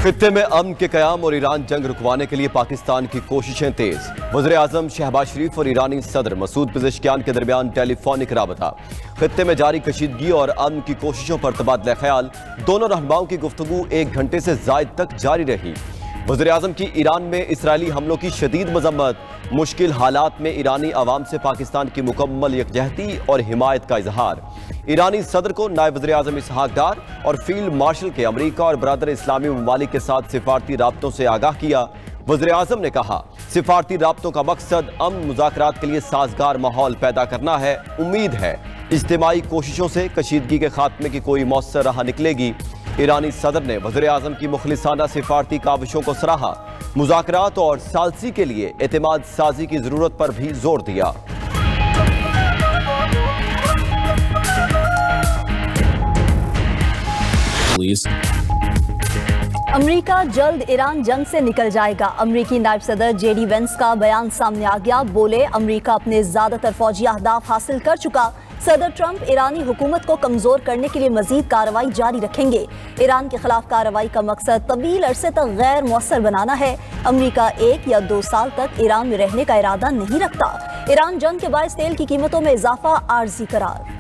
خطے میں امن کے قیام اور ایران جنگ رکوانے کے لیے پاکستان کی کوششیں تیز۔ وزیر اعظم شہباز شریف اور ایرانی صدر مسعود پزشکیان کے درمیان ٹیلی فونک رابطہ۔ خطے میں جاری کشیدگی اور امن کی کوششوں پر تبادلہ خیال۔ دونوں رہنماؤں کی گفتگو 1 گھنٹے سے زائد تک جاری رہی۔ وزیر اعظم کی ایران میں اسرائیلی حملوں کی شدید مذمت۔ مشکل حالات میں ایرانی عوام سے پاکستان کی مکمل یکجہتی اور حمایت کا اظہار۔ ایرانی صدر کو نائب وزیر اعظم اسحاق ڈار اور فیلڈ مارشل کے امریکہ اور برادر اسلامی ممالک کے ساتھ سفارتی رابطوں سے آگاہ کیا۔ وزیر اعظم نے کہا، سفارتی رابطوں کا مقصد امن مذاکرات کے لیے سازگار ماحول پیدا کرنا ہے۔ امید ہے اجتماعی کوششوں سے کشیدگی کے خاتمے کی کوئی مؤثر راہ نکلے گی۔ ایرانی صدر نے وزیر اعظم کی مخلصانہ سفارتی کاوشوں کو سراہا۔ مذاکرات اور ثالثی کے لیے اعتماد سازی کی ضرورت پر بھی زور دیا۔ امریکہ جلد ایران جنگ سے نکل جائے گا۔ امریکی نائب صدر جے ڈی وینس کا بیان سامنے آ گیا۔ بولے، امریکہ اپنے زیادہ تر فوجی اہداف حاصل کر چکا۔ صدر ٹرمپ ایرانی حکومت کو کمزور کرنے کے لیے مزید کارروائی جاری رکھیں گے۔ ایران کے خلاف کارروائی کا مقصد طویل عرصے تک غیر مؤثر بنانا ہے۔ امریکہ 1 یا 2 سال تک ایران میں رہنے کا ارادہ نہیں رکھتا۔ ایران جنگ کے باعث تیل کی قیمتوں میں اضافہ عارضی قرار۔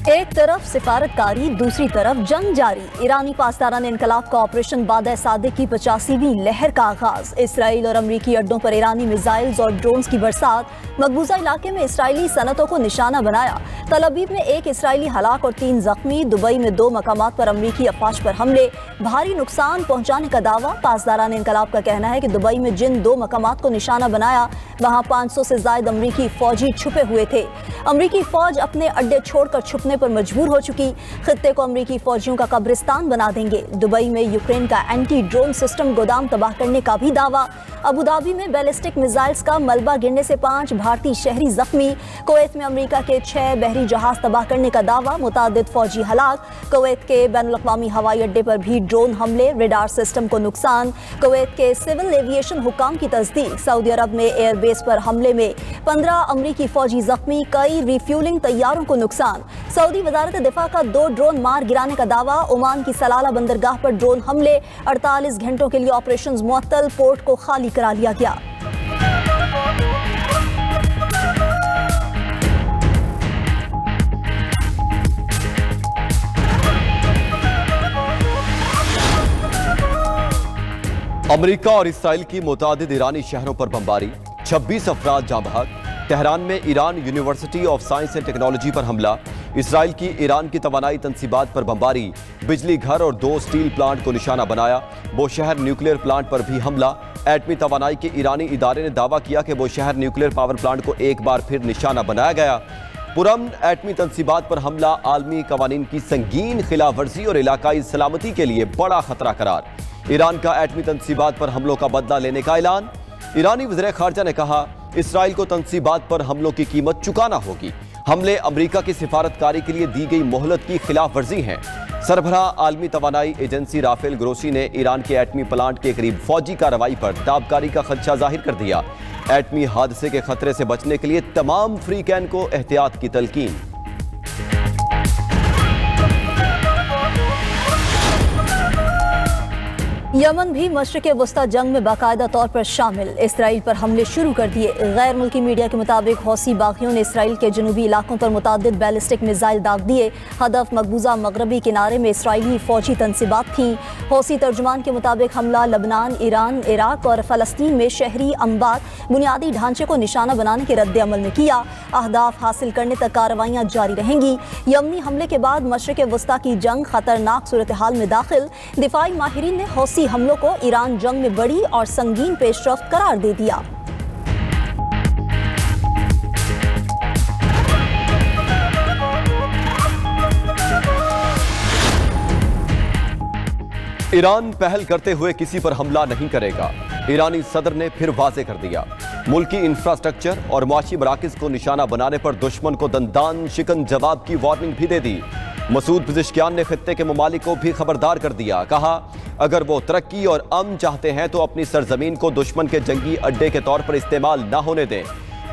ایک طرف سفارتکاری، دوسری طرف جنگ جاری۔ ایرانی پاسداران انقلاب کا آپریشن بادہ صادق کی 85ویں لہر کا آغاز۔ اسرائیل اور امریکی اڈوں پر ایرانی میزائلز اور ڈرونز کی برسات۔ مقبوضہ علاقے میں اسرائیلی صنعتوں کو نشانہ بنایا۔ تل ابیب میں 1 اسرائیلی ہلاک اور 3 زخمی۔ دبئی میں 2 مقامات پر امریکی افواج پر حملے، بھاری نقصان پہنچانے کا دعویٰ۔ پاسداران انقلاب کا کہنا ہے کہ دبئی میں جن 2 مقامات کو نشانہ بنایا، وہاں 500 سے زائد امریکی فوجی چھپے ہوئے تھے۔ امریکی فوج اپنے اڈے چھوڑ کر چھپنے پر مجبور ہو چکی۔ خطے کو امریکی فوجیوں کا قبرستان بنا دیں گے۔ دبئی میں یوکرین کا اینٹی ڈرون سسٹم گودام تباہ کرنے کا بھی دعویٰ۔ ابوظہبی میں بیلسٹک میزائلز کا ملبہ گرنے سے 5 بھارتی شہری زخمی۔ کویت میں امریکہ کے 6 بحری جہاز تباہ کرنے کا دعویٰ، متعدد فوجی ہلاک۔ کویت کے بین الاقوامی ہوائی اڈے پر بھی ڈرون حملے، ریڈار سسٹم کو نقصان۔ کویت کے سول ایویشن حکام کی تصدیق۔ سعودی عرب میں ایئر بیس پر حملے میں 15 امریکی فوجی زخمی، کئی ری فیولنگ طیاروں کو نقصان۔ سعودی وزارت دفاع کا 2 ڈرون مار گرانے کا دعویٰ۔ عمان کی سلالہ بندرگاہ پر ڈرون حملے، 48 گھنٹوں کے لیے آپریشنز معطل، پورٹ کو خالی کرا لیا گیا۔ امریکہ اور اسرائیل کی متعدد ایرانی شہروں پر بمباری، 26 افراد جاں بحق۔ تہران میں Iran University of Science and Technology پر حملہ۔ اسرائیل کی ایران کی توانائی تنصیبات پر بمباری، بجلی گھر اور 2 اسٹیل پلانٹ کو نشانہ بنایا۔ بوشہر نیوکلیئر پلانٹ پر بھی حملہ۔ ایٹمی توانائی کے ایرانی ادارے نے دعویٰ کیا کہ بوشہر نیوکلیئر پاور پلانٹ کو ایک بار پھر نشانہ بنایا گیا۔ پرامن ایٹمی تنصیبات پر حملہ عالمی قوانین کی سنگین خلاف ورزی اور علاقائی سلامتی کے لیے بڑا خطرہ قرار۔ ایران کا ایٹمی تنصیبات پر حملوں کا بدلہ لینے کا اعلان۔ ایرانی وزیر خارجہ نے کہا، اسرائیل کو تنصیبات پر حملوں کی قیمت چکانا ہوگی۔ حملے امریکہ کی سفارتکاری کے لیے دی گئی مہلت کی خلاف ورزی ہیں۔ سربراہ عالمی توانائی ایجنسی رافیل گروسی نے ایران کے ایٹمی پلانٹ کے قریب فوجی کارروائی پر تابکاری کا خدشہ ظاہر کر دیا۔ ایٹمی حادثے کے خطرے سے بچنے کے لیے تمام فریقین کو احتیاط کی تلقین۔ یمن بھی مشرق وسطی جنگ میں باقاعدہ طور پر شامل۔ اسرائیل پر حملے شروع کر دیے۔ غیر ملکی میڈیا کے مطابق حوثی باغیوں نے اسرائیل کے جنوبی علاقوں پر متعدد بیلسٹک میزائل داغ دیے۔ ہدف مقبوضہ مغربی کنارے میں اسرائیلی فوجی تنصیبات تھیں۔ حوثی ترجمان کے مطابق حملہ لبنان، ایران، عراق اور فلسطین میں شہری انبار، بنیادی ڈھانچے کو نشانہ بنانے کے رد عمل میں کیا۔ اہداف حاصل کرنے تک کارروائیاں جاری رہیں گی۔ یمنی حملے کے بعد مشرق وسطی کی جنگ خطرناک صورتحال میں داخل۔ دفاعی ماہرین نے حوثی حملوں کو ایران جنگ میں بڑی اور سنگین پیش رفت قرار دے دیا۔ ایران پہل کرتے ہوئے کسی پر حملہ نہیں کرے گا۔ ایرانی صدر نے پھر واضح کر دیا۔ ملکی انفراسٹرکچر اور معاشی مراکز کو نشانہ بنانے پر دشمن کو دندان شکن جواب کی وارننگ بھی دے دی۔ مسعود پزشکیان نے خطے کے ممالک کو بھی خبردار کر دیا۔ کہا، اگر وہ ترقی اور امن چاہتے ہیں تو اپنی سرزمین کو دشمن کے جنگی اڈے کے طور پر استعمال نہ ہونے دیں۔